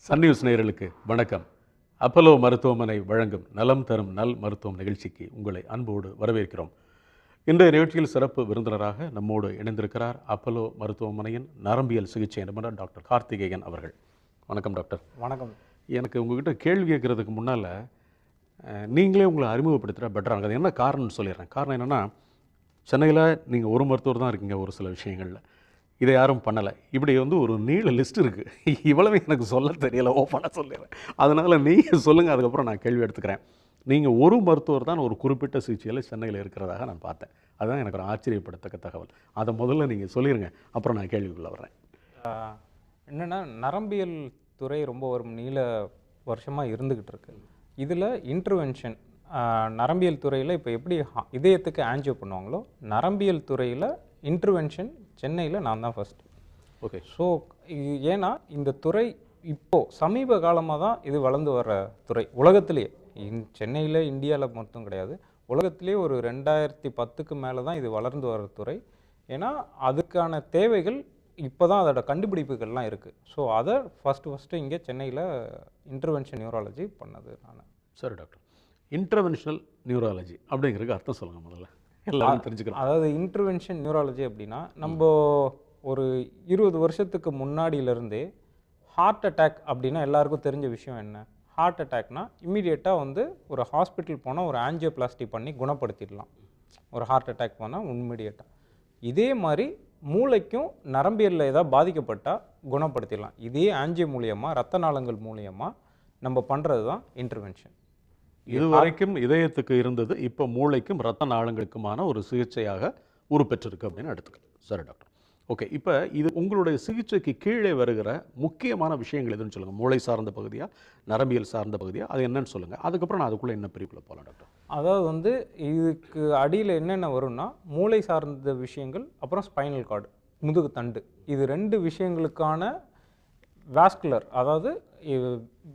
Sun news நேயர்களுக்கு வணக்கம். Apollo மருத்துவமனை வழங்கும் நலம் தரும் நல் மருத்துவம் நிகழ்ச்சிக்கு உங்களை அன்போடு வரவேற்கிறோம். இன்றைய நிகழ்ச்சியில் சிறப்பு விருந்தினராக நம்மோடு இணைந்திருக்கிறார் அப்பல்லோ மருத்துவமனையின் நரம்பியல் சிகிச்சை நிபுணர் டாக்டர் கார்த்திகேயன் அவர்கள். வணக்கம் டாக்டர். வணக்கம். எனக்கு உங்ககிட்ட கேள்வி கேட்கறதுக்கு முன்னால் நீங்களே உங்களை அறிமுகப்படுத்துகிற பெட்டராக அது என்ன காரணம்னு சொல்லிடுறேன். காரணம் என்னென்னா, சென்னையில் நீங்கள் ஒரு மருத்துவர் தான் இருக்கீங்க ஒரு சில விஷயங்களில், இதை யாரும் பண்ணலை. இப்படி ஒரு நீள லிஸ்ட் இருக்குது. இவ்வளவு எனக்கு சொல்ல தெரியலை, ஓப்பனாக சொல்லிடுறேன். அதனால் நீங்கள் சொல்லுங்கள், அதுக்கப்புறம் நான் கேள்வி எடுத்துக்கிறேன். நீங்கள் ஒரு மருத்துவர் தான் ஒரு குறிப்பிட்ட சிகிச்சையில் சென்னையில் இருக்கிறதாக நான் பார்த்தேன். அதுதான் எனக்கு ஒரு ஆச்சரியப்படத்தக்க தகவல். அதை முதல்ல நீங்கள் சொல்லிடுங்க, அப்புறம் நான் கேள்விக்குள்ளே வர்றேன். என்னென்னா, நரம்பியல் துறை ரொம்ப ஒரு நீள வருஷமாக இருந்துக்கிட்டு இருக்கு. இதில் இன்டர்வென்ஷன் நரம்பியல் துறையில் இப்போ எப்படி இதயத்துக்கு ஆன்ஜியோ பண்ணுவாங்களோ, நரம்பியல் துறையில் இன்டர்வென்ஷன் சென்னையில் நான் தான் ஃபஸ்ட்டு. ஓகே. ஸோ ஏன்னா இந்த துறை இப்போது சமீப காலமாக தான் இது வளர்ந்து வர துறை. உலகத்திலேயே சென்னையில் இந்தியாவில் மட்டும் கிடையாது, உலகத்திலே ஒரு 2010க்கு மேலே தான் இது வளர்ந்து வர துறை. ஏன்னா அதுக்கான தேவைகள் இப்போ தான் அதோட கண்டுபிடிப்புகள்லாம் இருக்குது. ஸோ அதை ஃபஸ்ட்டு இங்கே சென்னையில் இன்டர்வென்ஷன் நியூராலஜி பண்ணது நான். சரி டாக்டர், இன்டர்வென்ஷனல் நியூராலஜி அப்படிங்கிறதுக்கு அர்த்தம் சொல்லுங்கள் முதல்ல, எல்லாரும் தெரிஞ்சுக்கலாம். அதாவது இன்டர்வென்ஷன் நியூராலஜி அப்படின்னா, நம்ம ஒரு 20 வருஷத்துக்கு முன்னாடியிலேருந்தே ஹார்ட் அட்டாக் அப்படின்னா எல்லாருக்கும் தெரிஞ்ச விஷயம் என்ன? ஹார்ட் அட்டாக்னால் இம்மிடியேட்டாக ஒரு ஹாஸ்பிட்டல் போனால் ஒரு ஆன்ஜியோபிளாஸ்டி பண்ணி குணப்படுத்திடலாம். ஒரு ஹார்ட் அட்டாக் போனால் இம்மிடியேட்டாக. இதே மாதிரி மூளைக்கும் நரம்பியலில் ஏதாவது பாதிக்கப்பட்டால் குணப்படுத்திடலாம். இதே ஆன்ஜியோ மூலியமாக, ரத்த நாளங்கள் மூலியமாக நம்ம பண்ணுறது தான் இன்டர்வென்ஷன். இது வரைக்கும் இதயத்துக்கு இருந்தது, இப்போ மூளைக்கும் ரத்த நாளங்களுக்குமான ஒரு சிகிச்சையாக உருப்பெற்றிருக்கு அப்படின்னு எடுத்துக்கலாம். சரி டாக்டர், ஓகே. இப்போ இது உங்களுடைய சிகிச்சைக்கு கீழே வருகிற முக்கியமான விஷயங்கள் எதுன்னு சொல்லுங்கள். மூளை சார்ந்த பகுதியா, நரம்பியல் சார்ந்த பகுதியா, அது என்னன்னு சொல்லுங்கள். அதுக்கப்புறம் நான் அதுக்குள்ளே என்ன பிரிவில் போகலாம் டாக்டர். அதாவது இதுக்கு அடியில் என்னென்ன வரும்னா, மூளை சார்ந்த விஷயங்கள், அப்புறம் ஸ்பைனல் கார்டு, முதுகு தண்டு, இது 2 விஷயங்களுக்கான வாஸ்குலர், அதாவது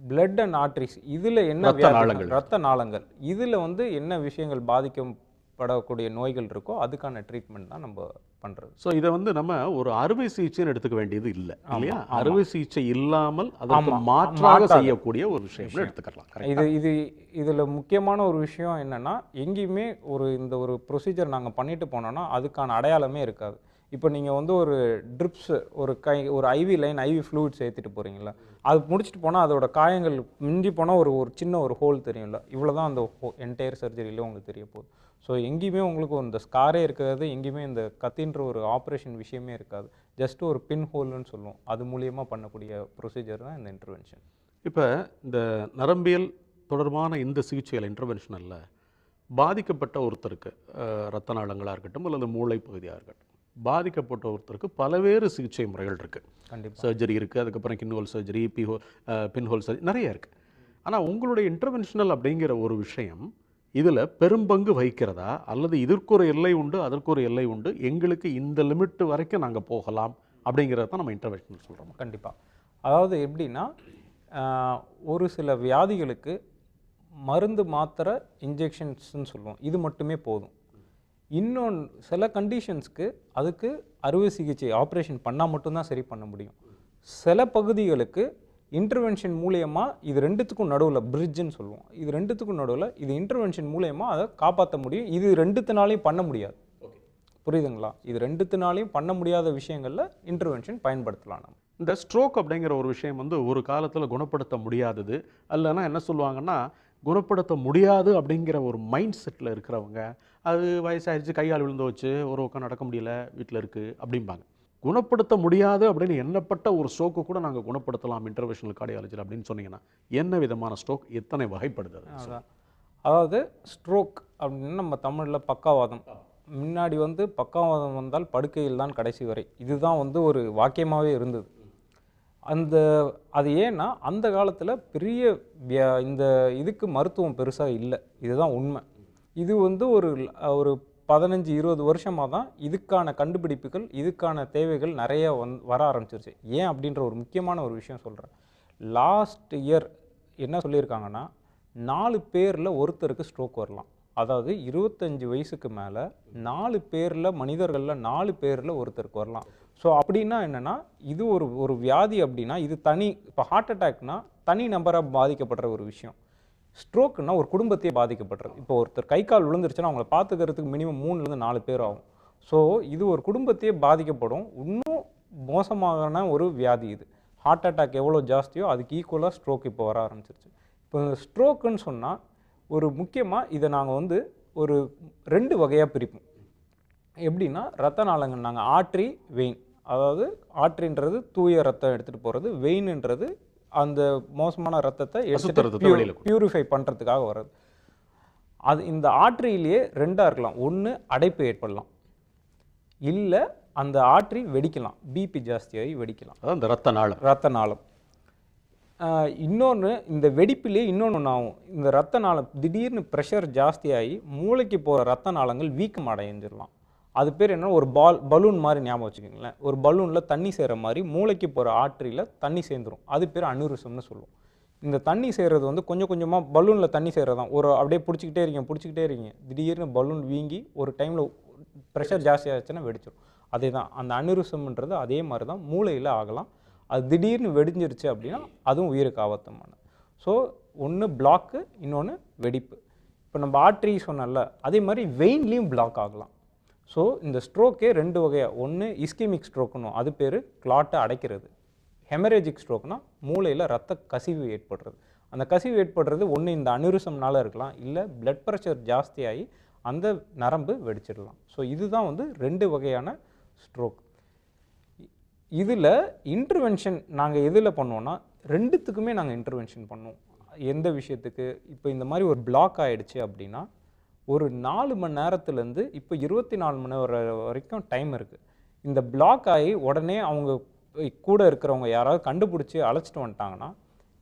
பிளட் அண்ட் ஆர்ட்ரிஸ், இதில் என்ன ரத்த நாளங்கள், இதில் என்ன விஷயங்கள் பாதிக்கப்படக்கூடிய நோய்கள் இருக்கோ அதுக்கான ட்ரீட்மெண்ட் தான் நம்ம பண்ணுறது. ஸோ இதை நம்ம ஒரு அறுவை சிகிச்சைன்னு எடுத்துக்க வேண்டியது இல்லை இல்லையா? அறுவை சிகிச்சை இல்லாமல் அதற்கு மாற்றாக செய்யக்கூடிய ஒரு விஷயம் எடுத்துக்கலாம். இதில் முக்கியமான ஒரு விஷயம் என்னென்னா, எங்கேயுமே இந்த ஒரு ப்ரொசீஜர் நாங்கள் பண்ணிட்டு போனோன்னா அதுக்கான அடையாளமே இருக்காது. இப்போ நீங்கள் ஒரு ட்ரிப்ஸ், ஒரு ஐவி லைன், ஐவி ஃப்ளூயிட்ஸ் ஏற்றிட்டு போகிறீங்களா, அது முடிச்சுட்டு போனால் அதோட காயங்கள் மிஞ்சி போனால் ஒரு சின்ன ஒரு ஹோல் தெரியும்ல, இவ்வளோ தான் அந்த என்டையர் சர்ஜரியில் உங்களுக்கு தெரிய போகுது. ஸோ எங்கேயுமே உங்களுக்கு இந்த ஸ்காரே இருக்காது, எங்கேயுமே இந்த கத்தின்ற ஒரு ஆப்ரேஷன் விஷயமே இருக்காது. ஜஸ்ட் ஒரு பின் ஹோல்னு சொல்லுவோம், அது மூலியமாக பண்ணக்கூடிய ப்ரொசீஜர் தான் இந்த இன்டர்வென்ஷன். இப்போ இந்த நரம்பியல் தொடர்பான இந்த சிகிச்சையில் இன்டர்வென்ஷனில் பாதிக்கப்பட்ட ஒருத்தருக்கு, ரத்த நாளங்களாக இருக்கட்டும் அல்லது மூளை பகுதியாக இருக்கட்டும், பாதிக்கப்பட்ட ஒருத்தருக்கு பலவேறு சிகிச்சை முறைகள் இருக்குது. கண்டிப்பாக சர்ஜரி இருக்குது, அதுக்கப்புறம் கின்ஹோல் சர்ஜரி, பின்ஹோல் சர்ஜரி, நிறைய இருக்குது. ஆனால் உங்களுடைய இன்டர்வென்ஷனல் அப்படிங்கிற ஒரு விஷயம் இதில் பெரும்பங்கு வகிக்கிறதா, அல்லது இதற்கு ஒரு எல்லை உண்டு, அதற்கு ஒரு எல்லை உண்டு, எங்களுக்கு இந்த லிமிட் வரைக்கும் நாங்கள் போகலாம் அப்படிங்கிறத தான் நம்ம இன்டர்வென்ஷனல் சொல்கிறோம்? கண்டிப்பாக. அதாவது எப்படின்னா, ஒரு சில வியாதிகளுக்கு மருந்து, மாத்திரை, இன்ஜெக்ஷன்ஸ்ன்னு சொல்லுவோம், இது மட்டுமே போதும். இன்னொன்று சில கண்டிஷன்ஸ்க்கு அதுக்கு அறுவை சிகிச்சை ஆப்ரேஷன் பண்ணால் மட்டும்தான் சரி பண்ண முடியும். சில பகுதிகளுக்கு இன்டர்வென்ஷன் மூலியமாக, இது 2த்துக்கும் நடுவில் பிரிட்ஜுன்னு சொல்லுவோம், இது 2த்துக்கும் நடுவில் இது இன்டர்வென்ஷன் மூலியமாக அதை காப்பாற்ற முடியும். இது 2த்துனாலையும் பண்ண முடியாது. புரியுதுங்களா? இது 2த்துனாலையும் பண்ண முடியாத விஷயங்களில் இன்டர்வென்ஷன் பயன்படுத்தலாம். நம்ம இந்த ஸ்ட்ரோக் அப்படிங்கிற ஒரு விஷயம் ஒரு காலத்தில் குணப்படுத்த முடியாதது, அல்லனா என்ன சொல்லுவாங்கன்னா, குணப்படுத்த முடியாது அப்படிங்கிற ஒரு மைண்ட் செட்டில் இருக்கிறவங்க, அது வயசாகிடுச்சு, கையால் விழுந்து வச்சு ஒரு பக்கம் நடக்க முடியல, வீட்டில் இருக்குது அப்படிம்பாங்க. குணப்படுத்த முடியாது அப்படின்னு எண்ணப்பட்ட ஒரு ஸ்ட்ரோக்கு கூட நாங்கள் குணப்படுத்தலாம் இன்டர்வென்ஷனல் கார்டியாலஜியில் அப்படின்னு சொன்னீங்கன்னா, என்ன விதமான ஸ்ட்ரோக், எத்தனை வகைப்படுது? அதாவது ஸ்ட்ரோக் அப்படின்னு நம்ம தமிழில் பக்கவாதம், முன்னாடி பக்கவாதம் வந்தால் படுக்கையில் தான் கடைசி வரை, இதுதான் ஒரு வாக்கியமாகவே இருந்தது. அது ஏன்னா அந்த காலத்தில் பெரிய இந்த இதுக்கு மருத்துவம் பெருசாக இல்லை, இதுதான் உண்மை. இது ஒரு 15-20 வருஷமாக தான் இதுக்கான கண்டுபிடிப்புகள், இதுக்கான தேவைகள் நிறைய வர ஆரம்பிச்சிருச்சு. ஏன் அப்படின்ற ஒரு முக்கியமான ஒரு விஷயம் சொல்கிறேன். லாஸ்ட் இயர் என்ன சொல்லியிருக்காங்கன்னா, 4 பேரில் ஒருத்தருக்கு ஸ்ட்ரோக் வரலாம். அதாவது 25 வயசுக்கு மேலே 4 பேரில், மனிதர்களில் 4 பேரில் ஒருத்தருக்கு வரலாம். ஸோ அப்படின்னா என்னென்னா இது ஒரு ஒரு வியாதி அப்படின்னா இது தனி, இப்போ ஹார்ட் அட்டாக்னா தனி நபராக பாதிக்கப்படுற ஒரு விஷயம். ஸ்ட்ரோக்குன்னா ஒரு குடும்பத்தையே பாதிக்கப்படுறது. இப்போ ஒருத்தர் கை கால் விழுந்துருச்சுன்னா அவங்கள பார்த்துக்கிறதுக்கு மினிமம் 3லேருந்து 4 பேர் ஆகும். ஸோ இது ஒரு குடும்பத்தையே பாதிக்கப்படும். இன்னும் மோசமான ஒரு வியாதி இது. ஹார்ட் அட்டாக் எவ்வளோ ஜாஸ்தியோ அதுக்கு ஈக்குவலாக ஸ்ட்ரோக் இப்போ வர ஆரம்பிச்சிருச்சு. இப்போ ஸ்ட்ரோக்குன்னு சொன்னால் ஒரு முக்கியமாக இதை நாங்கள் வந்து ஒரு 2 வகையாக பிரிப்போம். எப்படின்னா ரத்த நாளங்கள் நாங்கள் ஆர்ட்ரி, வெயின். அதாவது ஆர்ட்ரின்றது தூய ரத்தம் எடுத்துகிட்டு போகிறது, வெயின்ன்றது அந்த மோசமான ரத்தத்தை பியூரிஃபை பண்ணுறதுக்காக வர்றது. அது இந்த ஆர்ட்ரியிலேயே 2ஆக இருக்கலாம். ஒன்று அடைப்பு ஏற்படலாம், இல்லை அந்த ஆர்ட்ரி வெடிக்கலாம், பிபி ஜாஸ்தியாகி வெடிக்கலாம். அதான் இந்த ரத்த நாளம். இன்னொன்று இந்த வெடிப்பிலே இன்னொன்று ஆகும். இந்த ரத்த நாளம் திடீர்னு ப்ரெஷர் ஜாஸ்தியாகி மூளைக்கு போகிற ரத்த நாளங்கள் வீக்கம் அடைஞ்சிடலாம். அது பேர் என்ன, ஒரு பலூன் மாதிரி ஞாபகம் வச்சுக்கோங்களேன். ஒரு பலூனில் தண்ணி சேர மாதிரி மூளைக்கு போகிற ஆர்ட்ரியில் தண்ணி சேர்ந்துடும். அது பேர் அனியூரிசம்னு சொல்லுவோம். இந்த தண்ணி சேர்றது வந்து கொஞ்சம் கொஞ்சமாக பலூனில் தண்ணி சேர்றது தான். ஒரு அப்படியே பிடிச்சிக்கிட்டே இருக்கீங்க, திடீர்னு பலூன் வீங்கி ஒரு டைமில் ப்ரெஷர் ஜாஸ்தியாகிடுச்சுன்னா வெடிச்சிடும். அதே தான் அந்த அனியூரிசம்ன்றது அதே மாதிரி தான் மூளையில் ஆகலாம். அது திடீர்னு வெடிஞ்சிருச்சு அப்படின்னா அதுவும் உயிருக்கு ஆபத்தமான. ஸோ ஒன்று பிளாக்கு, இன்னொன்று வெடிப்பு. இப்போ நம்ம ஆர்ட்ரி சொன்னல அதே மாதிரி வெயின்லேயும் பிளாக் ஆகலாம். ஸோ இந்த ஸ்ட்ரோக்கே 2 வகையாக. ஒன்று இஸ்கெமிக் ஸ்ட்ரோக்குன்னு, அது பேர் கிளாட்டை அடைக்கிறது. ஹெமரேஜிக் ஸ்ட்ரோக்னா மூளையில் ரத்த கசிவு ஏற்படுறது. அந்த கசிவு ஏற்படுறது ஒன்று இந்த அனியூரிசம்னால இருக்கலாம், இல்லை பிளட் ப்ரெஷர் ஜாஸ்தியாகி அந்த நரம்பு வெடிச்சிடலாம். ஸோ இதுதான் வந்து 2 வகையான ஸ்ட்ரோக். இதில் இன்டர்வென்ஷன் நாங்கள் எதில் பண்ணுவோன்னா 2த்துக்குமே நாங்கள் இன்டர்வென்ஷன் பண்ணுவோம். எந்த விஷயத்துக்கு, இப்போ இந்த மாதிரி ஒரு பிளாக் ஆகிடுச்சு அப்படின்னா ஒரு 4 மணி நேரத்துலேருந்து இப்போ 24 மணி நேரம் வரைக்கும் டைம் இருக்குது. இந்த பிளாக் ஆகி உடனே அவங்க கூட இருக்கிறவங்க யாராவது கண்டுபிடிச்சி அழைச்சிட்டு வந்துட்டாங்கன்னா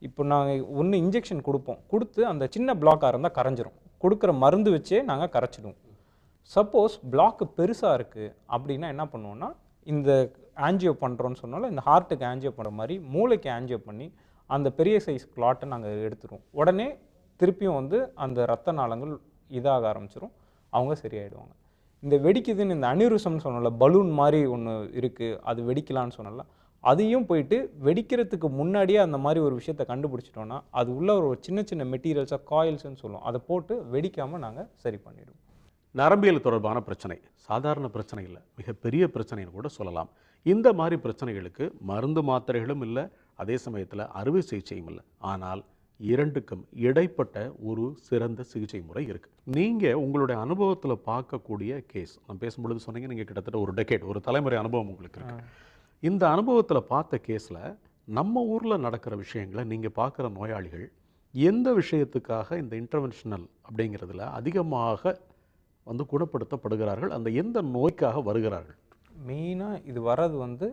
இப்போ நாங்கள் ஒன்று இன்ஜெக்ஷன் கொடுத்து அந்த சின்ன பிளாக்காக இருந்தால் கரைஞ்சிரும். கொடுக்குற மருந்து வச்சே நாங்கள் கரைச்சிடுவோம். சப்போஸ் பிளாக்கு பெருசாக இருக்குது அப்படின்னா என்ன பண்ணுவோன்னா இந்த ஆன்ஜியோ பண்ணுறோன்னு சொன்னாலும் இந்த ஹார்ட்டுக்கு ஆன்ஜியோ பண்ணுற மாதிரி மூளைக்கு ஆன்ஜியோ பண்ணி அந்த பெரிய சைஸ் கிளாட்டை நாங்கள் எடுத்துருவோம். உடனே திருப்பியும் வந்து அந்த ரத்த நாளங்கள் இதாக ஆரம்பிச்சிடும், அவங்க சரியாயிடுவாங்க. இந்த வெடிக்குதுன்னு இந்த அனியூரிசம்னு சொன்னல, பலூன் மாதிரி ஒன்று இருக்குது, அது வெடிக்கலான்னு சொன்னல, அதையும் போயிட்டு வெடிக்கிறதுக்கு முன்னாடியே அந்த மாதிரி ஒரு விஷயத்தை கண்டுபிடிச்சிட்டோன்னா அது உள்ள ஒரு சின்ன சின்ன மெட்டீரியல்ஸாக காயில்ஸ்ன்னு சொல்லுவோம், அதை போட்டு வெடிக்காமல் நாங்கள் சரி பண்ணிவிடுவோம். நரம்பியல் தொடர்பான பிரச்சனை சாதாரண பிரச்சனை இல்லை, மிகப்பெரிய பிரச்சனைன்னு கூட சொல்லலாம். இந்த மாதிரி பிரச்சனைகளுக்கு மருந்து மாத்திரைகளும் இல்லை, அதே சமயத்தில் அறுவை சிகிச்சையும் இல்லை. ஆனால் 2க்கும் இடைப்பட்ட ஒரு சிறந்த சிகிச்சை முறை இருக்குது. நீங்கள் உங்களுடைய அனுபவத்தில் பார்க்கக்கூடிய கேஸ், நான் பேசும்பொழுது சொன்னீங்க நீங்கள் கிட்டத்தட்ட ஒரு டெக்கேட், ஒரு தலைமுறை அனுபவம் உங்களுக்கு இருக்குது. இந்த அனுபவத்தில் பார்த்த கேஸில் நம்ம ஊரில் நடக்கிற விஷயங்களை நீங்கள் பார்க்குற நோயாளிகள் எந்த விஷயத்துக்காக இந்த இன்டர்வென்ஷனல் அப்படிங்கிறதுல அதிகமாக வந்து குணப்படுத்தப்படுகிறார்கள், அந்த எந்த நோய்க்காக வருகிறார்கள்? மெயினாக இது வர்றது வந்து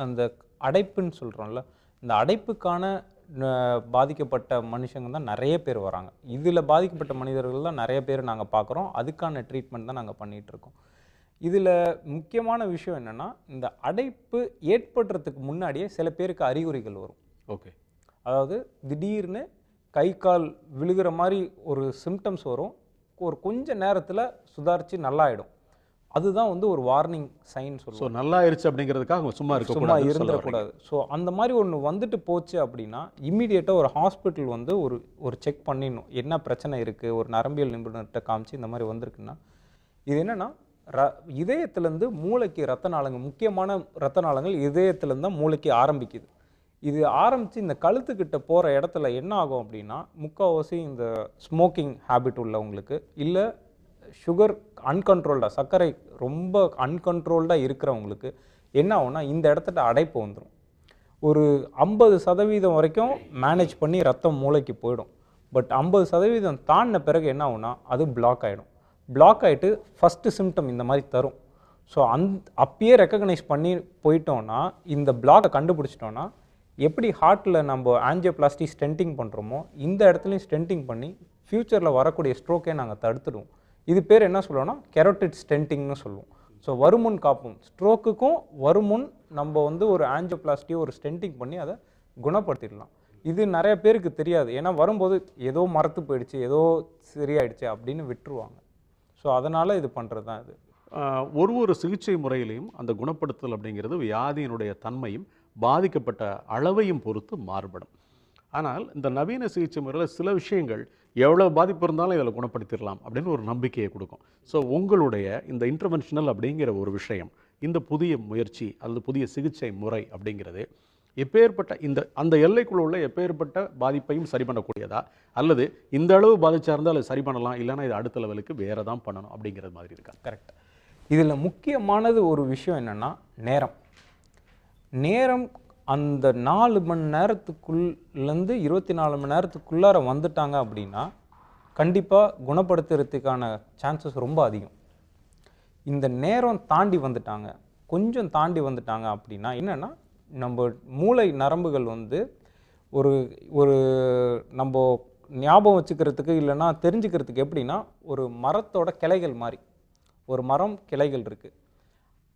அந்த அடைப்புன்னு சொல்கிறோம்ல, இந்த அடைப்புக்கான பாதிக்கப்பட்ட மனுஷங்க தான் நிறைய பேர் வராங்க. இதில் பாதிக்கப்பட்ட மனிதர்கள் தான் நிறைய பேர் நாங்கள் பார்க்குறோம். அதுக்கான ட்ரீட்மெண்ட் தான் நாங்கள் பண்ணிகிட்ருக்கோம். இதில் முக்கியமான விஷயம் என்னென்னா, இந்த அடைப்பு ஏற்படுறதுக்கு முன்னாடியே சில பேருக்கு அறிகுறிகள் வரும். ஓகே, அதாவது திடீர்னு கை கால் விழுகிற மாதிரி ஒரு சிம்டம்ஸ் வரும். ஒரு கொஞ்ச நேரத்தில் சுதாரித்து நல்லாயிடும். அதுதான் வந்து ஒரு வார்னிங் சைன் சொல்லுவோம். ஸோ நல்லா ஆயிடுச்சு அப்படிங்கிறதுக்காக சும்மா இருந்துடக்கூடாது. ஸோ அந்த மாதிரி ஒன்று வந்துட்டு போச்சு அப்படின்னா இம்மீடியட்டாக ஒரு ஹாஸ்பிட்டல் வந்து ஒரு செக் பண்ணிடணும், என்ன பிரச்சனை இருக்குது. ஒரு நரம்பியல் நிபுணர்கிட்ட காமிச்சு இந்த மாதிரி வந்திருக்குன்னா, இது என்னென்னா இதயத்துலேருந்து மூளைக்கு ரத்த நாளங்கள், முக்கியமான ரத்த நாளங்கள் இதயத்துலேருந்து தான் மூளைக்கு ஆரம்பிக்குது. இது ஆரம்பித்து இந்த கழுத்துக்கிட்ட போகிற இடத்துல என்ன ஆகும் அப்படின்னா, முக்கால்வாசி இந்த ஸ்மோக்கிங் ஹேபிட் உள்ளவங்களுக்கு, இல்லை சுகர் அன்கண்ட்ரோல்டாக, சர்க்கரை ரொம்ப அன்கண்ட்ரோல்டாக இருக்கிறவங்களுக்கு என்ன ஆகும்னா இந்த இடத்துல அடைப்பு வந்துடும். ஒரு 50% வரைக்கும் மேனேஜ் பண்ணி ரத்தம் மூளைக்கு போயிடும். பட் 50% தாண்டின பிறகு என்ன ஆகும்னா அது பிளாக் ஆகிடும். பிளாக் ஆகிட்டு ஃபஸ்ட்டு சிம்டம் இந்த மாதிரி தரும். ஸோ அப்பயே ரெக்கக்னைஸ் பண்ணி போயிட்டோன்னா, இந்த பிளாக்கை கண்டுபிடிச்சிட்டோன்னா, எப்படி ஹார்ட்டில் நம்ம ஆஞ்சியோபிளாஸ்டி ஸ்டென்டிங் பண்ணுறோமோ இந்த இடத்துலையும் ஸ்டென்டிங் பண்ணி ஃப்யூச்சரில் வரக்கூடிய ஸ்ட்ரோக்கே நாங்கள் தடுத்துடுவோம். இது பேர் என்ன சொல்லுவோம்னா கெரோட்டிட் ஸ்டென்டிங்னு சொல்லுவோம். ஸோ வருமுன் காப்போம். ஸ்ட்ரோக்குக்கும் வருமுன் நம்ம வந்து ஒரு ஆஞ்சியோபிளாஸ்டியோ ஒரு ஸ்டென்டிங் பண்ணி அதை குணப்படுத்திடலாம். இது நிறைய பேருக்கு தெரியாது. ஏன்னா வரும்போது ஏதோ மரத்து போயிடுச்சு, ஏதோ சரியாயிடுச்சு அப்படின்னு விட்டுருவாங்க. ஸோ அதனால் இது பண்ணுறது தான் இது. ஒரு சிகிச்சை முறையிலையும் அந்த குணப்படுத்தல் அப்படிங்கிறது வியாதியினுடைய தன்மையும் பாதிக்கப்பட்ட அளவையும் பொறுத்து மாறுபடும். ஆனால் இந்த நவீன சிகிச்சை முறையில் சில விஷயங்கள் எவ்வளோ பாதிப்பு இருந்தாலும் இதில் குணப்படுத்திடலாம் அப்படின்னு ஒரு நம்பிக்கையை கொடுக்கும். ஸோ உங்களுடைய இந்த இன்டர்வென்ஷனல் அப்படிங்கிற ஒரு விஷயம், இந்த புதிய முயற்சி அல்லது புதிய சிகிச்சை முறை அப்படிங்கிறது எப்பேற்பட்ட அந்த எல்லைக்குள்ள உள்ள எப்பேற்பட்ட பாதிப்பையும் சரி பண்ணக்கூடியதா, அல்லது இந்த அளவு பாதிச்சா இருந்தால் அதை சரி பண்ணலாம், இல்லைன்னா இது அடுத்த லெவலுக்கு வேறு தான் பண்ணணும் அப்படிங்கிறது மாதிரி இருக்கா? கரெக்ட். இதில் முக்கியமானது ஒரு விஷயம் என்னென்னா நேரம். அந்த 4 மணி நேரத்துக்குள்ளேருந்து 24 மணி நேரத்துக்குள்ளார வந்துட்டாங்க அப்படின்னா கண்டிப்பாக குணப்படுத்துறதுக்கான சான்சஸ் ரொம்ப அதிகம். இந்த நேரம் தாண்டி வந்துட்டாங்க, கொஞ்சம் தாண்டி வந்துட்டாங்க அப்படின்னா என்னென்னா, நம்ம மூளை நரம்புகள் வந்து ஒரு ஒரு நம்ம ஞாபகம் வச்சுக்கிறதுக்கு இல்லைன்னா தெரிஞ்சுக்கிறதுக்கு எப்படின்னா, ஒரு மரத்தோட கிளைகள் மாதிரி, ஒரு மரம் கிளைகள் இருக்குது.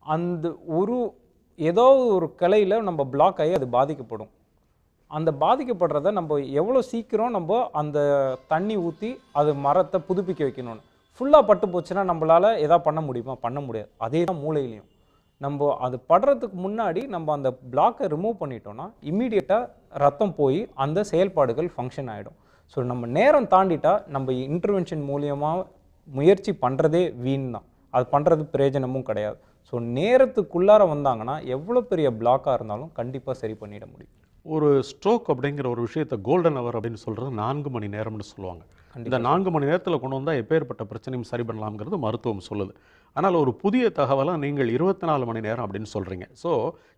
அந்த ஏதோ ஒரு கிளையில் நம்ம பிளாக் ஆகி அது பாதிக்கப்படும். அந்த பாதிக்கப்படுறத நம்ம எவ்வளோ சீக்கிரம் நம்ம அந்த தண்ணி ஊற்றி அது மரத்தை புதுப்பிக்க வைக்கணும்னு. ஃபுல்லாக பட்டு போச்சுன்னா நம்மளால் எதாவது பண்ண முடியுமா? பண்ண முடியாது. அதே தான் மூளையிலையும். நம்ம அது படுறதுக்கு முன்னாடி நம்ம அந்த பிளாக்கை ரிமூவ் பண்ணிட்டோம்னா இம்மீடியட்டாக ரத்தம் போய் அந்த செயல்பாடுகள் ஃபங்க்ஷன் ஆகிடும். ஸோ நம்ம நேரம் தாண்டிட்டா நம்ம இன்டர்வென்ஷன் மூலியமாக முயற்சி பண்ணுறதே வீண் தான். அது பண்ணுறது பிரயோஜனமும் கிடையாது. ஸோ நேரத்துக்குள்ளார வந்தாங்கன்னா எவ்வளோ பெரிய பிளாக்காக இருந்தாலும் கண்டிப்பாக சரி பண்ணிட முடியும். ஒரு ஸ்ட்ரோக் அப்படிங்கிற ஒரு விஷயத்தை கோல்டன் ஹவர் அப்படின்னு சொல்கிறது 4 மணி நேரம்னு சொல்லுவாங்க. இந்த 4 மணி நேரத்தில் கொண்டு வந்தால் எப்பேற்பட்ட பிரச்சனையும் சரி பண்ணலாம்ங்கிறது மருத்துவம் சொல்லுது. ஆனால் ஒரு புதிய தகவலாக நீங்கள் 24 மணி நேரம் அப்படின்னு சொல்கிறீங்க. ஸோ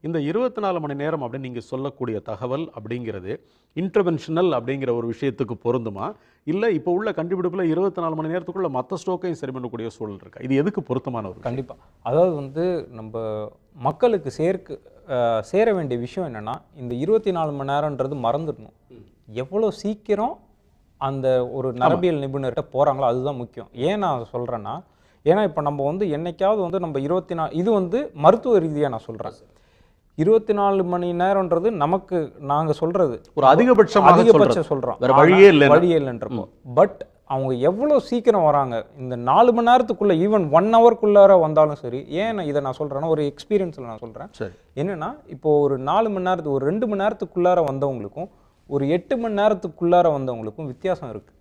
இந்த 24 மணி நேரம் அப்படின்னு நீங்கள் சொல்லக்கூடிய தகவல் அப்படிங்கிறது இன்டர்வென்ஷனல் அப்படிங்கிற ஒரு விஷயத்துக்கு பொருந்துமா, இல்லை இப்போ உள்ள கண்டுபிடிப்பில் 24 மணி நேரத்துக்குள்ள மற்ற ஸ்ட்ரோக்கையும் சரி பண்ணக்கூடிய சூழல் இருக்கா? இது எதுக்கு பொருத்தமான ஒரு? கண்டிப்பாக. அதாவது வந்து நம்ம மக்களுக்கு சேர வேண்டிய விஷயம் என்னென்னா, இந்த 24 மணி நேரன்றது மறந்துடணும். எவ்வளோ சீக்கிரம் அந்த ஒரு நரம்பியல் நிபுணர்கிட்ட போகிறாங்களோ அதுதான் முக்கியம். ஏன் நான் சொல்கிறேன்னா, ஏன்னா இப்போ நம்ம வந்து என்னைக்காவது வந்து நம்ம 24 இது வந்து மருத்துவ ரீதியாக நான் சொல்கிறேன். 24 மணி நேரம்ன்றது நமக்கு நாங்கள் சொல்கிறது ஒரு அதிகபட்சம் சொல்கிறோம், வழியே இல்லைன்றப்போ. பட் அவங்க எவ்வளோ சீக்கிரம் வராங்க, இந்த 4 மணி நேரத்துக்குள்ளே ஈவன் 1 ஹவர்க்குள்ளார வந்தாலும் சரி. ஏன் இதை நான் சொல்கிறேன்னா, ஒரு எக்ஸ்பீரியன்ஸில் நான் சொல்கிறேன். என்னென்னா, இப்போது ஒரு 4 மணி நேரத்துக்கு, ஒரு 2 மணி நேரத்துக்குள்ளார வந்தவங்களுக்கும் ஒரு 8 மணி நேரத்துக்குள்ளார வந்தவங்களுக்கும் வித்தியாசம் இருக்குது.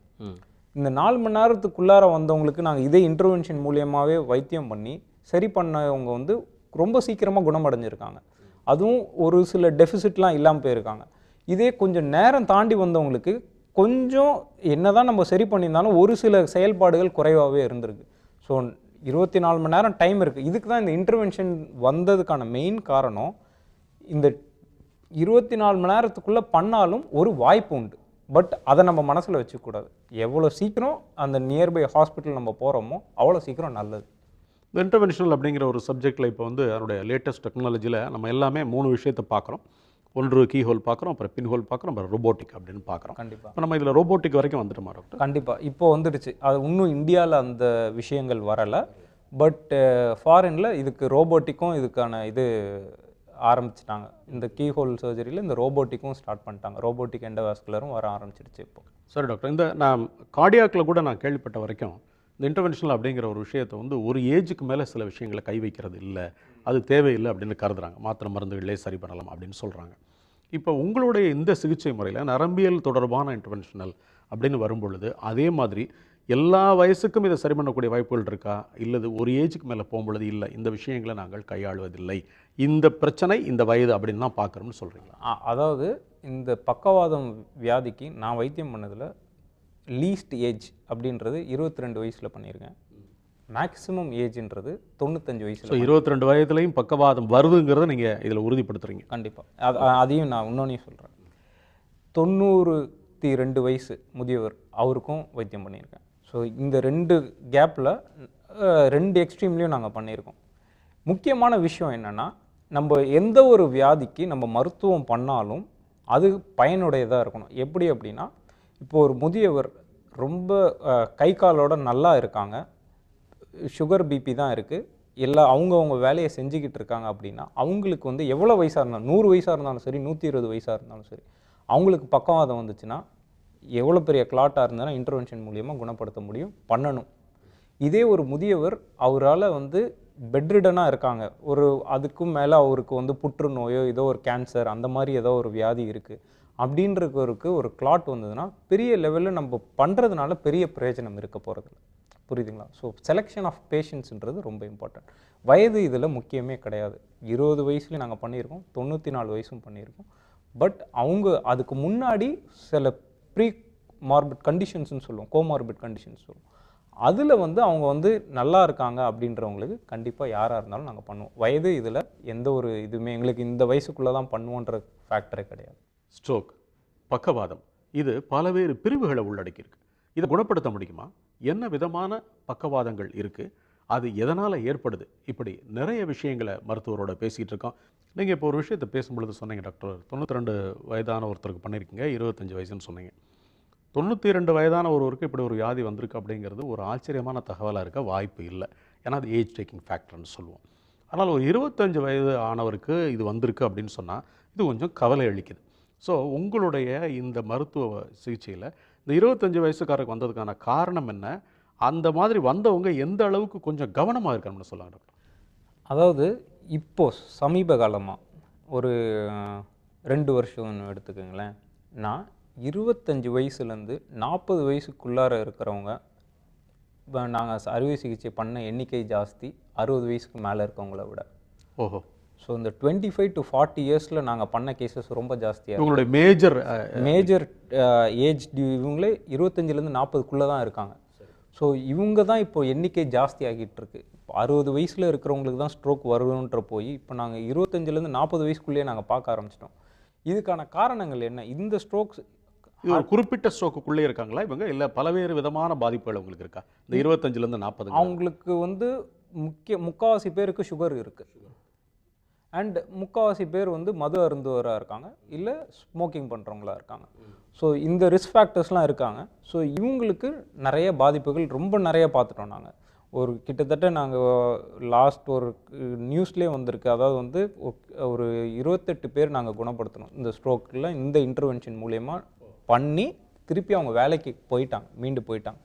இந்த 4 மணி நேரத்துக்குள்ளார வந்தவங்களுக்கு நாங்கள் இதே இன்டர்வென்ஷன் மூலியமாகவே வைத்தியம் பண்ணி சரி பண்ணவங்க வந்து ரொம்ப சீக்கிரமாக குணமடைஞ்சிருக்காங்க. அதுவும் ஒரு சில டெஃபிசிட்லாம் இல்லாமல் போயிருக்காங்க. இதே கொஞ்சம் நேரம் தாண்டி வந்தவங்களுக்கு கொஞ்சம் என்னதான் நம்ம சரி பண்ணியிருந்தாலும் ஒரு சில செயல்பாடுகள் குறைவாகவே இருந்திருக்கு. ஸோ 24 மணி நேரம் டைம் இருக்குது. இதுக்கு தான் இந்த இன்டர்வென்ஷன் வந்ததுக்கான மெயின் காரணம். இந்த 24 மணி நேரத்துக்குள்ளே பண்ணாலும் ஒரு வாய்ப்பு உண்டு. பட் அதை நம்ம மனசில் வச்சுக்கூடாது. எவ்வளோ சீக்கிரம் அந்த நியர்பை ஹாஸ்பிட்டல் நம்ம போகிறோமோ அவ்வளோ சீக்கிரம் நல்லது. இந்த இன்டர்வென்ஷனல் அப்படிங்கிற ஒரு சப்ஜெக்டில் இப்போ வந்து அதனுடைய லேட்டஸ்ட் டெக்னாலஜியில் நம்ம எல்லாமே 3 விஷயத்தை பார்க்குறோம். ஒன்று கீ ஹோல் பார்க்குறோம், அப்புறம் பின் ஹோல் பார்க்குறோம், அப்புறம் ரோபோட்டிக் அப்படின்னு பார்க்குறோம். கண்டிப்பாக. இப்போ நம்ம இதில் ரோபோட்டிக் வரைக்கும் வந்துட்டுமா டாக்டர்? கண்டிப்பாக இப்போ வந்துடுச்சு. அது இன்னும் இந்தியாவில் அந்த விஷயங்கள் வரலை. பட் ஃபாரினில் இதுக்கு ரோபோட்டிக்கும் இதுக்கான இது ஆரம்பிச்சிட்டாங்க. இந்த கீ ஹோல் சர்ஜரியில் இந்த ரோபோட்டிக்கும் ஸ்டார்ட் பண்ணிட்டாங்க. ரோபோட்டிக் எண்டோவாஸ்குலரும் வர ஆரம்பிச்சிடுச்சு இப்போ. சரி டாக்டர், இந்த நான் கார்டியாக்கில் கூட நான் கேள்விப்பட்ட வரைக்கும் இந்த இன்டர்வென்ஷனல் அப்படிங்கிற ஒரு விஷயத்தை வந்து ஒரு ஏஜுக்கு மேலே சில விஷயங்களை கை வைக்கிறது இல்லை, அது தேவையில்லை அப்படின்னு கருதுறாங்க. மாத்திரை மருந்துகளே சரி பண்ணலாம் அப்படின்னு சொல்கிறாங்க. இப்போ உங்களுடைய இந்த சிகிச்சை முறையில் நரம்பியல் தொடர்பான இன்டர்வென்ஷனல் அப்படின்னு வரும்பொழுது அதே மாதிரி எல்லா வயசுக்கும் இதை சரி பண்ணக்கூடிய வாய்ப்புகள் இருக்கா, இல்லது ஒரு ஏஜுக்கு மேலே போகும்பொழுது இல்லை இந்த விஷயங்களை நாங்கள் கையாளுவதில்லை, இந்த பிரச்சனை இந்த வயது அப்படின்னு தான் பார்க்குறோம்னு சொல்கிறீங்களா? அதாவது இந்த பக்கவாதம் வியாதிக்கு நான் வைத்தியம் பண்ணதில் லீஸ்ட் ஏஜ் அப்படின்றது 22 வயசில் பண்ணியிருக்கேன். மேக்ஸிமம் ஏஜ்ன்றது 95 வயசில். 22 வயதுலையும் பக்கவாதம் வருதுங்கிறத நீங்கள் இதில் உறுதிப்படுத்துகிறீங்க? கண்டிப்பாக. அதையும் நான் இன்னொன்னையும் சொல்கிறேன். 92 வயசு முதியவர், அவருக்கும் வைத்தியம் பண்ணியிருக்கேன். ஸோ இந்த 2 கேப்பில் 2 எக்ஸ்ட்ரீம்லேயும் நாங்கள் பண்ணியிருக்கோம். முக்கியமான விஷயம் என்னென்னா, நம்ம எந்த ஒரு வியாதிக்கு நம்ம மருத்துவம் பண்ணாலும் அது பயனுடையதாக இருக்கணும். எப்படி அப்படின்னா, இப்போ ஒரு முதியவர் ரொம்ப கை காலோட நல்லா இருக்காங்க, சுகர் பிபி தான் இருக்குது, அவங்கவுங்க வேலையை செஞ்சுக்கிட்டு இருக்காங்க அப்படின்னா அவங்களுக்கு வந்து எவ்வளோ வயசாக இருந்தாலும் 100 வயசாக இருந்தாலும் சரி, 120 வயசாக இருந்தாலும் சரி, அவங்களுக்கு பக்கவாதம் வந்துச்சுன்னா எவ்வளோ பெரிய கிளாட்டாக இருந்தாலும் இன்டர்வென்ஷன் மூலியமாக குணப்படுத்த முடியும், பண்ணணும். இதே ஒரு முதியவர் அவரால் வந்து பெட்ரிடனாக இருக்காங்க, ஒரு அதுக்கும் மேலே அவருக்கு வந்து புற்றுநோயோ ஏதோ ஒரு கேன்சர் அந்த மாதிரி ஏதோ ஒரு வியாதி இருக்குது அப்படின்றவருக்கு ஒரு கிளாட் வந்ததுன்னா பெரிய லெவலில் நம்ம பண்ணுறதுனால பெரிய பிரயோஜனம் இருக்க போகிறது புரியுதுங்களா? ஸோ செலெக்ஷன் ஆஃப் பேஷண்ட்ஸ்ன்றது ரொம்ப இம்பார்ட்டன்ட். வயது இதில் முக்கியமே கிடையாது. 20 வயசுலேயும் நாங்கள் பண்ணியிருக்கோம், 94 வயசும் பண்ணியிருக்கோம். பட் அவங்க அதுக்கு முன்னாடி சில ப்ரீ மார்பிட் கண்டிஷன்ஸ்னு சொல்லுவோம், கோமார்பிட் கண்டிஷன்ஸ் சொல்லுவோம். அதில் வந்து அவங்க வந்து நல்லா இருக்காங்க அப்படின்றவங்களுக்கு கண்டிப்பாக யாராக இருந்தாலும் நாங்கள் பண்ணுவோம். வயது இதில் எந்த ஒரு இதுவுமே எங்களுக்கு இந்த வயசுக்குள்ளே தான் பண்ணுவோன்ற ஃபேக்டரே கிடையாது. ஸ்ட்ரோக், பக்கவாதம், இது பலவேறு பிரிவுகளை உள்ளடக்கியிருக்கு. இதை குணப்படுத்த முடியுமா? என்ன விதமான பக்கவாதங்கள் இருக்குது, அது எதனால் ஏற்படுது, இப்படி நிறைய விஷயங்களை மருத்துவரோட பேசிகிட்டு இருக்கோம். நீங்கள் இப்போ ஒரு விஷயத்தை பேசும்பொழுது சொன்னீங்க டாக்டர், 92 வயதான ஒருத்தருக்கு பண்ணியிருக்கீங்க, 25 வயசுன்னு சொன்னீங்க. 92 வயதான ஒருவருக்கு இப்படி ஒரு வியாதி வந்திருக்கு அப்படிங்கிறது ஒரு ஆச்சரியமான தகவலாக இருக்க வாய்ப்பு இல்லை. ஏன்னா அது ஏஜ் டேக்கிங் ஃபேக்டர்னு சொல்லுவோம். ஆனால் ஒரு 25 வயது ஆனவருக்கு இது வந்திருக்கு அப்படின்னு சொன்னால் இது கொஞ்சம் கவலை அளிக்குது. ஸோ உங்களுடைய இந்த மருத்துவ சிகிச்சையில் இந்த 25 வயசுக்காரருக்கு வந்ததுக்கான காரணம் என்ன, அந்த மாதிரி வந்தவங்க எந்த அளவுக்கு கொஞ்சம் கவனமாக இருக்கணும்னு சொல்லலாம் டாக்டர்? அதாவது இப்போ சமீப காலமாக ஒரு 2 வருஷம் எடுத்துக்கோங்களேன், நான் 25 வயசுலேருந்து 40 வயசுக்குள்ளார இருக்கிறவங்க நாங்கள் அறுவை சிகிச்சை பண்ண எண்ணிக்கை ஜாஸ்தி 60 வயசுக்கு மேலே இருக்கவங்கள விட. ஓஹோ. ஸோ இந்த 25 to 40 இயர்ஸில் நாங்கள் பண்ண கேசஸ் ரொம்ப ஜாஸ்தியாக. உங்களுடைய மேஜர் ஏஜ் இவங்களே 25லேருந்து 40க்குள்ளே தான் இருக்காங்க. ஸோ இவங்க தான் இப்போ எண்ணிக்கை ஜாஸ்தி ஆகிட்டு இருக்கு. இப்போ 60 வயசில் இருக்கிறவங்களுக்கு தான் ஸ்ட்ரோக் வருன்ற போய் இப்போ நாங்கள் 25லேருந்து 40 வயசுக்குள்ளேயே நாங்கள் பார்க்க ஆரம்பிச்சிட்டோம். இதுக்கான காரணங்கள் என்ன? இந்த ஸ்ட்ரோக்ஸ் ஒரு குறிப்பிட்ட ஸ்ட்ரோக்குள்ளே இருக்காங்களா இவங்க, இல்லை பலவேறு விதமான பாதிப்புகள் உங்களுக்கு இருக்கா? இந்த 25லேருந்து 40 அவங்களுக்கு வந்து முக்கால்வாசி பேருக்கு சுகர் இருக்குது, அண்ட் முக்கால்வாசி பேர் வந்து மது அருந்துவராக இருக்காங்க, இல்லை ஸ்மோக்கிங் பண்ணுறவங்களா இருக்காங்க. ஸோ இந்த ரிஸ்க் ஃபேக்டர்ஸ்லாம் இருக்காங்க. ஸோ இவங்களுக்கு நிறைய பாதிப்புகள் ரொம்ப நிறைய பார்த்துட்டோம் நாங்கள். ஒரு கிட்டத்தட்ட நாங்கள் லாஸ்ட் ஒரு நியூஸ்லேயே வந்திருக்கு, அதாவது வந்து ஒரு 28 பேர் நாங்கள் குணப்படுத்தணும் இந்த ஸ்ட்ரோக்கில். இந்த இன்டர்வென்ஷன் மூலயமா பண்ணி திருப்பி அவங்க வேலைக்கு போயிட்டாங்க, மீண்டு போயிட்டாங்க.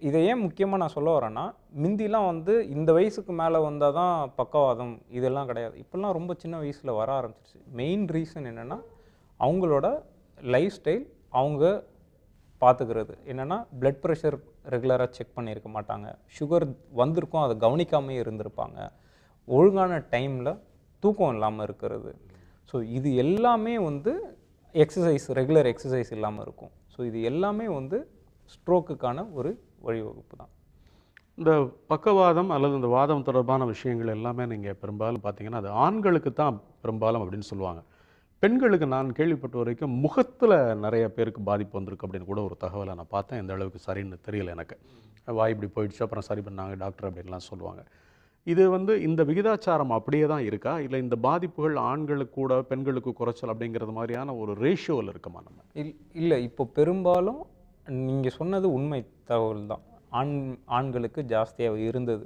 இதை ஏன் முக்கியமாக நான் சொல்ல வரேன்னா, முந்திலாம் வந்து இந்த வயசுக்கு மேலே வந்தால் தான் பக்கவாதம் இதெல்லாம் கிடையாது. இப்போல்லாம் ரொம்ப சின்ன வயசில் வர ஆரம்பிச்சிருச்சு. மெயின் ரீசன் என்னென்னா அவங்களோட லைஃப் ஸ்டைல், அவங்க பார்த்துக்கிறது என்னென்னா பிளட் ப்ரெஷர் ரெகுலராக செக் பண்ணியிருக்க மாட்டாங்க, சுகர் வந்திருக்கும் அதை கவனிக்காமே இருந்திருப்பாங்க, ஒழுங்கான டைமில் தூக்கம் இல்லாமல் இருக்கிறது. ஸோ இது எல்லாமே வந்து ரெகுலர் எக்ஸசைஸ் இல்லாமல் இருக்கும். ஸோ இது எல்லாமே வந்து ஸ்ட்ரோக்குக்கான ஒரு வழிவகுப்பு தான். இந்த பக்கவாதம் அல்லது இந்த வாதம் தொடர்பான விஷயங்கள் எல்லாமே நீங்கள் பெரும்பாலும் பார்த்தீங்கன்னா அது ஆண்களுக்கு தான் பெரும்பாலும் அப்படின்னு சொல்லுவாங்க. பெண்களுக்கு நான் கேள்விப்பட்ட வரைக்கும் முகத்தில் நிறைய பேருக்கு பாதிப்பு வந்திருக்கு அப்படின்னு கூட ஒரு தகவலை நான் பார்த்தேன். எந்த அளவுக்கு சரின்னு தெரியல எனக்கு. வாய் இப்படி போயிடுச்சு அப்புறம் சரி பண்ணாங்க டாக்டர் அப்படின்லாம் சொல்லுவாங்க. இது வந்து இந்த விகிதாச்சாரம் அப்படியே தான் இருக்கா, இல்லை இந்த பாதிப்புகள் ஆண்களுக்கு கூட பெண்களுக்கு குறைச்சல் அப்படிங்கிறது மாதிரியான ஒரு ரேஷியோவில் இருக்குமா? நம்ம இல்லை, இப்போ பெரும்பாலும் நீங்கள் சொன்னது உண்மை தகவல் தான். ஆண்களுக்கு ஜாஸ்தியாக இருந்தது.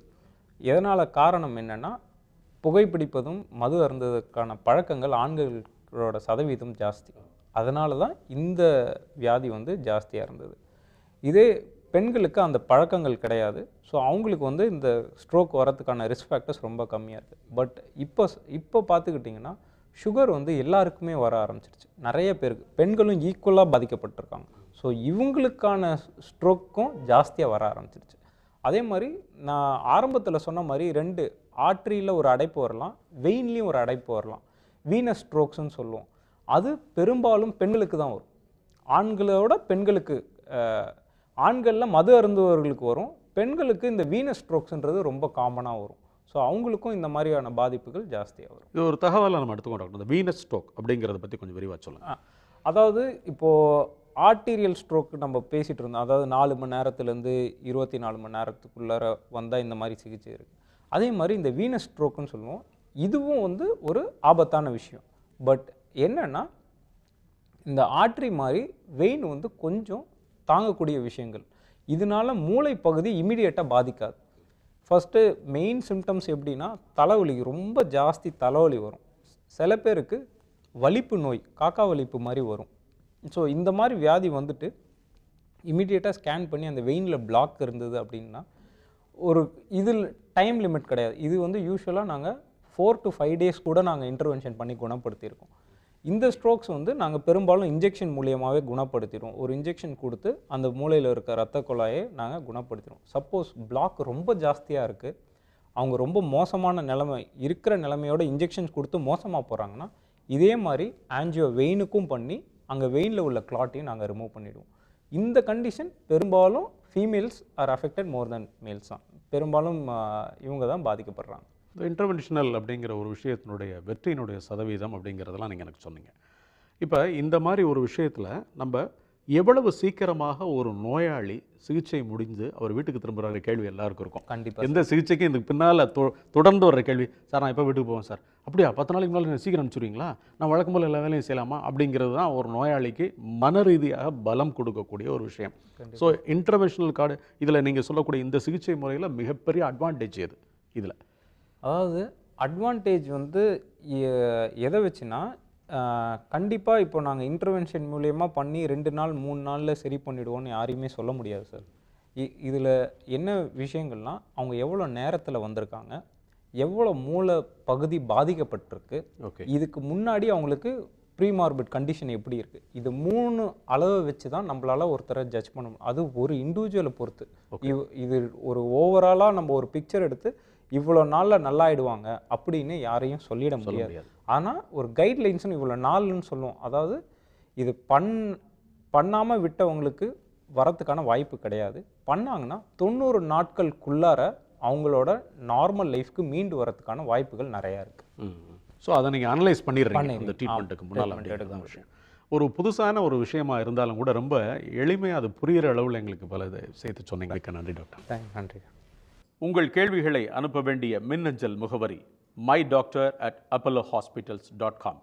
எதனால் காரணம் என்னென்னா, புகைப்பிடிப்பதும் மது அருந்ததுக்கான பழக்கங்கள் ஆண்களோட சதவீதம் ஜாஸ்தி. அதனால தான் இந்த வியாதி வந்து ஜாஸ்தியாக இருந்தது. இதே பெண்களுக்கு அந்த பழக்கங்கள் கிடையாது. ஸோ அவங்களுக்கு வந்து இந்த ஸ்ட்ரோக் வரதுக்கான ரிஸ்க் ஃபேக்டர்ஸ் ரொம்ப கம்மியாக இருக்குது. பட் இப்போ பார்த்துக்கிட்டிங்கன்னா சுகர் வந்து எல்லாருக்குமே வர ஆரம்பிச்சிருச்சு. நிறைய பேருக்கு, பெண்களும் ஈக்குவலாக பாதிக்கப்பட்டிருக்காங்க. ஸோ இவங்களுக்கான ஸ்ட்ரோக்கும் ஜாஸ்தியாக வர ஆரம்பிச்சிருச்சு. அதே மாதிரி நான் ஆரம்பத்தில் சொன்ன மாதிரி 2 ஆர்ட்ரியில் ஒரு அடைப்பு வரலாம், வெயின்லேயும் ஒரு அடைப்பு வரலாம். வீனஸ் ஸ்ட்ரோக்ஸ்ன்னு சொல்லுவோம். அது பெரும்பாலும் பெண்களுக்கு தான் வரும். ஆண்களோட பெண்களுக்கு, ஆண்களில் மது அருந்துவர்களுக்கு வரும், பெண்களுக்கு இந்த வீனஸ் ஸ்ட்ரோக்ஸ்ன்றது ரொம்ப காமனாக வரும். ஸோ அவங்களுக்கும் இந்த மாதிரியான பாதிப்புகள் ஜாஸ்தியாக வரும். இது ஒரு தகவலை நம்ம எடுத்துக்கோ டாக்டர். இந்த வீனஸ் ஸ்ட்ரோக் அப்படிங்கிறத பற்றி கொஞ்சம் விரிவாக சொல்லுங்கள். அதாவது இப்போது ஆர்டீரியல் ஸ்ட்ரோக் நம்ம பேசிகிட்டு இருந்தோம், அதாவது 4 மணி நேரத்துலேருந்து 24 மணி நேரத்துக்குள்ளார வந்தால் இந்த மாதிரி சிகிச்சை இருக்குது. அதே மாதிரி இந்த வீனஸ் ஸ்ட்ரோக்குன்னு சொல்லுவோம். இதுவும் வந்து ஒரு ஆபத்தான விஷயம். பட் என்னென்னா, இந்த ஆர்ட்ரி மாதிரி வெயின் வந்து கொஞ்சம் தாங்கக்கூடிய விஷயங்கள். இதனால மூளை பகுதி இமீடியட்டாக பாதிக்காது. ஃபஸ்ட்டு மெயின் சிம்டம்ஸ் எப்படின்னா, தலைவலி, ரொம்ப ஜாஸ்தி தலைவலி வரும். சில பேருக்கு வலிப்பு நோய், காக்கா வலிப்பு மாதிரி வரும். ஸோ இந்த மாதிரி வியாதி வந்துட்டு இமீடியட்டாக ஸ்கேன் பண்ணி அந்த வெயினில் பிளாக் இருந்தது அப்படின்னா ஒரு இதில் டைம் லிமிட் கிடையாது. இது வந்து யூஸ்வலாக நாங்கள் 4 to 5 டேஸ் கூட நாங்கள் இன்டர்வென்ஷன் பண்ணி குணப்படுத்தியிருக்கோம். இந்த ஸ்ட்ரோக்ஸ் வந்து நாங்கள் பெரும்பாலும் இன்ஜெக்ஷன் மூலியமாகவே குணப்படுத்திடுவோம். ஒரு இன்ஜெக்ஷன் கொடுத்து அந்த மூளையில் இருக்க இரத்த குழாயை நாங்கள் குணப்படுத்திடுவோம். சப்போஸ் பிளாக் ரொம்ப ஜாஸ்தியாக இருக்குது, அவங்க ரொம்ப மோசமான இருக்கிற நிலைமையோட இன்ஜெக்ஷன்ஸ் கொடுத்து மோசமாக போகிறாங்கன்னா, இதே மாதிரி ஆன்ஜியோ வெயினுக்கும் பண்ணி அங்கே வெயினில் உள்ள கிளாட்டையும் நாங்கள் ரிமூவ் பண்ணிவிடுவோம். இந்த கண்டிஷன் பெரும்பாலும் ஃபீமேல்ஸ் ஆர் அஃபெக்டட் மோர் தென் மேல்ஸ் தான். பெரும்பாலும் இவங்க தான் பாதிக்கப்படுறாங்க. இந்த இன்டர்வென்ஷனல் அப்படிங்கிற ஒரு விஷயத்தினுடைய வெற்றியினுடைய சதவீதம் அப்படிங்கிறதெல்லாம் நீங்கள் எனக்கு சொன்னீங்க. இப்போ இந்த மாதிரி ஒரு விஷயத்தில் நம்ம எவ்வளவு சீக்கிரமாக ஒரு நோயாளி சிகிச்சை முடிஞ்சு அவர் வீட்டுக்கு திரும்புகிற கேள்வி எல்லாருக்கும் இருக்கும். கண்டிப்பாக எந்த சிகிச்சைக்கும் இதுக்கு பின்னால் தொடர்ந்து வர்ற கேள்வி, சார் நான் எப்போ வீட்டுக்கு போவேன் சார், அப்படியா 10 நாளைக்கு முன்னால் நீங்கள் சீக்கிரம் அனுப்பிச்சுடுவீங்களா, நான் வழக்கம் போல் எல்லா வேலையும் செய்யலாமா, அப்படிங்கிறது தான் ஒரு நோயாளிக்கு மன ரீதியாக பலம் கொடுக்கக்கூடிய ஒரு விஷயம். ஸோ இன்டர்வென்ஷனல் கார்டு இதில் நீங்கள் சொல்லக்கூடிய இந்த சிகிச்சை முறையில் மிகப்பெரிய அட்வான்டேஜ் எது இதில்? அதாவது அட்வான்டேஜ் வந்து எதை வச்சுன்னா, கண்டிப்பாக இப்போ நாங்கள் இன்டர்வென்ஷன் மூலயமா பண்ணி 2 நாள் 3 நாளில் சரி பண்ணிவிடுவோன்னு யாரையுமே சொல்ல முடியாது சார். இதில் என்ன விஷயங்கள்லாம், அவங்க எவ்வளோ நேரத்தில் வந்திருக்காங்க, எவ்வளோ மூளை பகுதி பாதிக்கப்பட்டிருக்கு, இதுக்கு முன்னாடி அவங்களுக்கு ப்ரீமார்பிட் கண்டிஷன் எப்படி இருக்குது, இது 3 அளவை வச்சு தான் நம்மளால் ஒருத்தரை ஜட்ஜ் பண்ண முடியும். அது ஒரு இண்டிவிஜுவலை பொறுத்து. இது ஒரு ஓவராலாக நம்ம ஒரு பிக்சர் எடுத்து இவ்வளோ நாளில் நல்லாயிடுவாங்க அப்படின்னு யாரையும் சொல்லிட முடியாது. ஆனால் ஒரு கைட்லைன்ஸ்னு இவ்வளோ நாள்னு சொல்லுவோம். அதாவது இது பண்ணாமல் விட்டவங்களுக்கு வரத்துக்கான வாய்ப்பு கிடையாது. பண்ணாங்கன்னா 90 நாட்களுக்குள்ளார அவங்களோட நார்மல் லைஃப்க்கு மீண்டு வரதுக்கான வாய்ப்புகள் நிறையா இருக்குது. ஸோ அதை நீங்கள் அனலைஸ் பண்ணிடுறீங்க இந்த ட்ரீட்மெண்ட்டுக்கு முன்னால். விஷயம் ஒரு புதுசான ஒரு விஷயமா இருந்தாலும் கூட ரொம்ப எளிமையாக அது புரிகிற அளவில் எங்களுக்கு பல இதை சேர்த்து சொன்னீங்க. நன்றி டாக்டர். நன்றி. உங்கள் கேள்விகளை அனுப்ப வேண்டிய மின்னஞ்சல் முகவரி myDoctor@apollohospitals.com.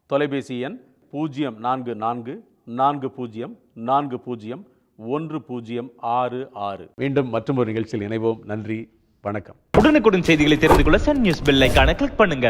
தொலைபேசி எண் 044440401066. மீண்டும் மற்றொரு நிகழ்ச்சியில் இணைவோம். நன்றி, வணக்கம். உடனுக்குடன் செய்திகளை தெரிந்து கொள்ள சன் நியூஸ் பெல் ஐகானை கிளிக் பண்ணுங்க.